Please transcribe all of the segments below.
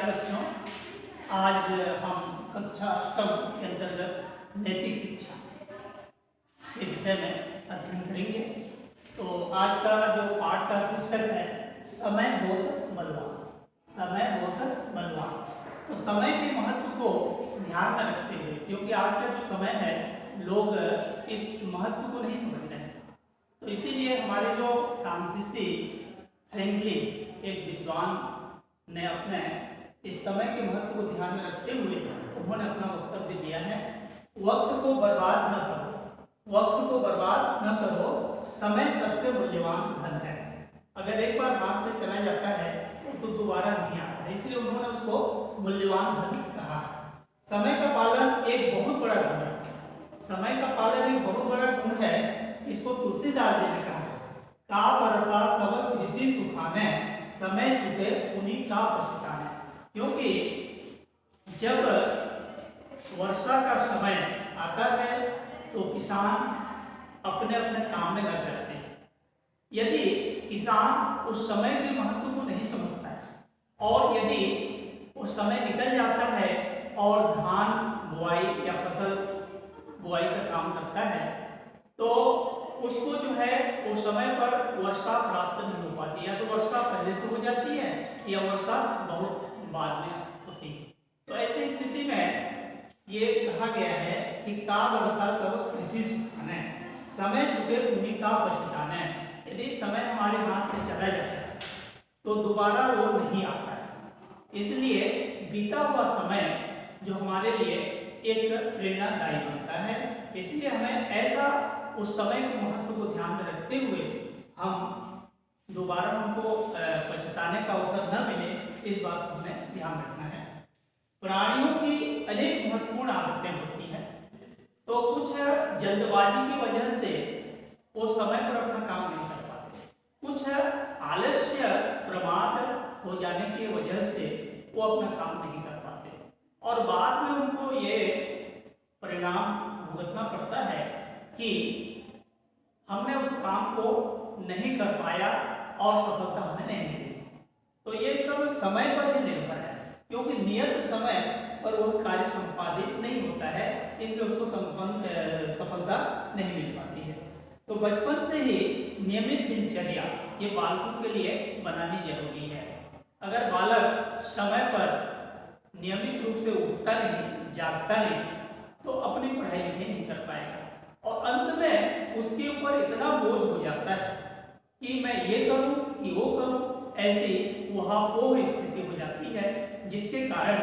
प्यारे बच्चों, आज हम कक्षा अष्टम के अंतर्गत नैतिक शिक्षा के विषय में अध्ययन करेंगे। तो आज का जो पाठ का शीर्षक है समय बोध बलवान। समय बोध बलवान। तो समय के महत्व को ध्यान में रखते हुए, क्योंकि आज का जो समय है लोग इस महत्व को नहीं समझते हैं, तो इसीलिए हमारे जो फ्रांसीसी फ्रैंकलिन एक विद्वान ने अपने इस समय के महत्व को ध्यान में रखते हुए उन्होंने अपना वक्तव्य दिया है। वक्त को बर्बाद न करो, वक्त को बर्बाद न करो, समय सबसे मूल्यवान धन है। अगर एक बार हाथ से चला जाता है तो दोबारा नहीं आता है, इसलिए उन्होंने उसको मूल्यवान धन कहा। समय का पालन एक बहुत बड़ा गुण है। समय का पालन एक बहुत बड़ा गुण है। इसको तुलसीदास जी ने कहा है, का बरसा सब ऋषि सुखाने, समय चुके उन्हीं का पछताने। क्योंकि जब वर्षा का समय आता है तो किसान अपने अपने काम में लग जाते हैं। यदि किसान उस समय के महत्व को नहीं समझता है और यदि वो समय निकल जाता है और धान बुआई या फसल बुआई का काम करता है तो उसको जो है वो समय पर वर्षा प्राप्त नहीं हो पाती, या तो वर्षा पहले से हो जाती है या वर्षा बहुत बाद में होती है। तो ऐसी स्थिति में ये कहा गया है कि का वर्षा सब ऋषि सुखाने, समय चुके उन्हीं का पछताने। यदि समय हमारे हाथ से चला जाता है तो दोबारा वो नहीं आता है। इसलिए बीता हुआ समय जो हमारे लिए एक प्रेरणादायी बनता है। इसलिए हमें ऐसा उस समय के महत्व को ध्यान में रखते हुए हम दोबारा हमको पछताने का अवसर न मिले, इस बात को हमें ध्यान रखना है। प्राणियों की अनेक महत्वपूर्ण आदतें होती हैं, तो कुछ जल्दबाजी की वजह से वो समय पर अपना काम नहीं कर पाते, कुछ आलस्य प्रमाद हो जाने की वजह से वो अपना काम नहीं कर पाते और बाद में उनको ये परिणाम भुगतना पड़ता है कि हमने उस काम को नहीं कर पाया और सफलता हमें नहीं मिली। तो ये सब समय पर ही निर्भर है, क्योंकि नियत समय पर वो कार्य संपादित नहीं होता है, इसलिए उसको सफलता नहीं मिल पाती है। तो बचपन से ही नियमित दिनचर्या ये बालकों के लिए बनानी जरूरी है। अगर बालक समय पर नियमित रूप से उठता नहीं, जागता नहीं, तो अपनी पढ़ाई नहीं कर पाएगा और अंत में उसके ऊपर इतना बोझ हो जाता है कि मैं ये करूं कि वो करूं, ऐसी वह वो स्थिति हो जाती है जिसके कारण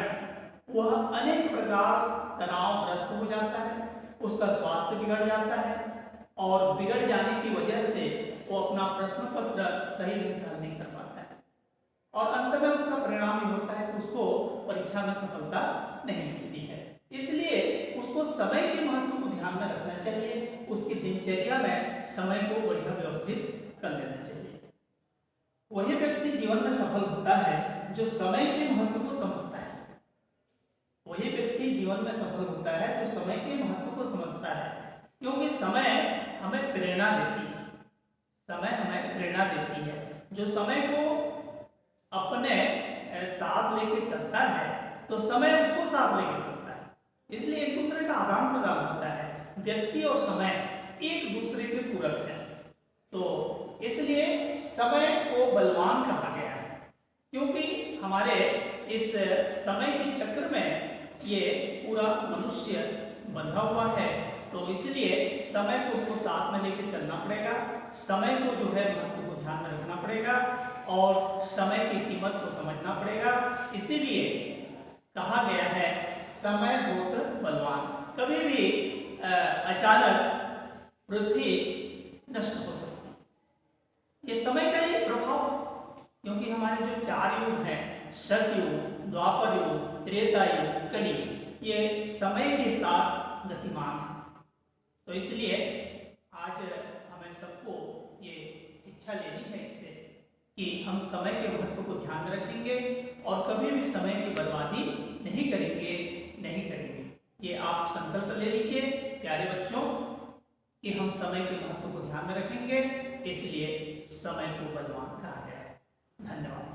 वह अनेक प्रकार तनावग्रस्त हो जाता है, उसका स्वास्थ्य बिगड़ जाता है और बिगड़ जाने की वजह से वो अपना प्रश्न पत्र सही ढंग से हल नहीं कर पाता है और अंत में उसका परिणाम ये होता है कि उसको परीक्षा में सफलता नहीं मिलती है। इसलिए उसको समय के महत्व को ध्यान में रखना चाहिए, उसकी दिनचर्या में समय को बढ़िया व्यवस्थित कर लेना चाहिए। वही व्यक्ति जीवन में सफल होता है जो समय के महत्व को समझता है। वही व्यक्ति जीवन में सफल होता है जो समय के महत्व को समझता है, क्योंकि समय हमें प्रेरणा देती है। समय हमें प्रेरणा देती है। जो समय को अपने साथ लेके चलता है तो समय उसको साथ लेके चलता है, इसलिए एक दूसरे का आदान प्रदान होता है। व्यक्ति और समय एक दूसरे के पूरक है, तो इसलिए समय को बलवान कहा गया है, क्योंकि हमारे इस समय के चक्र में ये पूरा मनुष्य बंधा हुआ है। तो इसलिए समय को उसको साथ में लेकर चलना पड़ेगा, समय को जो है महत्व को ध्यान में रखना पड़ेगा और समय की कीमत को समझना पड़ेगा। इसीलिए कहा गया है समय बहुत बलवान। कभी भी अचानक पृथ्वी नष्ट हो सकती है, ये समय का ही प्रभाव, क्योंकि हमारे जो चार युग हैं, सतयुग, द्वापर युग, त्रेता युग, कलियुग, ये समय के साथ गतिमान है। तो इसलिए आज हमें सबको ये शिक्षा लेनी है इससे कि हम समय के महत्व को ध्यान में रखेंगे और कभी भी समय की बर्बादी नहीं करेंगे। ये आप संकल्प ले लीजिए प्यारे बच्चों कि हम समय के महत्व को ध्यान में रखेंगे, इसलिए समय को बलवान कहा गया है। धन्यवाद।